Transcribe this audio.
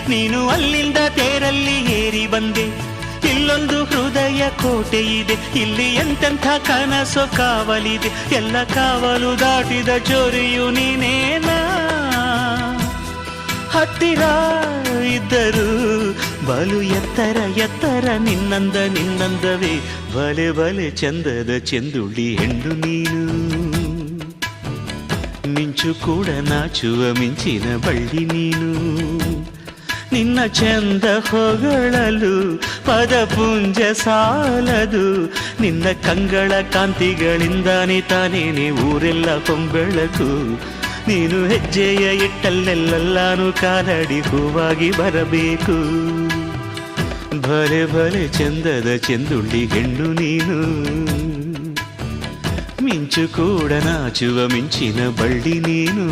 ನೀನು ಅಲ್ಲಿಂದ ತೇರಲ್ಲಿ ಏರಿ ಬಂದೆ. ಇಲ್ಲೊಂದು ಹೃದಯ ಕೋಟೆ ಇದೆ, ಇಲ್ಲಿ ಎಂತೆಂಥ ಕನಸು ಕಾವಲಿದೆ. ಎಲ್ಲ ಕಾವಲು ದಾಟಿದ ಚೋರಿಯು ನೀನೇನಾ. ಹತ್ತಿರ ಇದ್ದರು ಬಲು ಎತ್ತರ ಎತ್ತರ ನಿನ್ನಂದವೇ. ಬಲೆ ಬಲೆ ಚಂದದ ಚೆಂದುಳ್ಳಿ ಹೆಣ್ಣು ನೀನು. ಮಿಂಚು ಕೂಡ ನಾಚುವ ಮಿಂಚಿನ ಬಳ್ಳಿ ನೀನು. ನಿನ್ನ ಚಂದ ಹೊಗಳಲು ಪದಪುಂಜ ಸಾಲದು. ನಿನ್ನ ಕಂಗಳ ಕಾಂತಿಗಳಿಂದಾನೆ ತಾನೇನೆ ಊರೆಲ್ಲ ಹೊಂಬೆಳಕು. ನೀನು ಹೆಜ್ಜೆಯ ಇಟ್ಟಲ್ಲೆಲ್ಲಾನು ಕಾಲಡಿ ಹೂವಾಗಿ ಬರಬೇಕು. ಭಲೆ ಭಲೆ ಚಂದದ ಚೆಂದುಳ್ಳಿ ಹೆಣ್ಣು ನೀನು. ಮಿಂಚು ಕೂಡ ನಾಚುವ ಮಿಂಚಿನ ಬಳ್ಳಿ ನೀನು.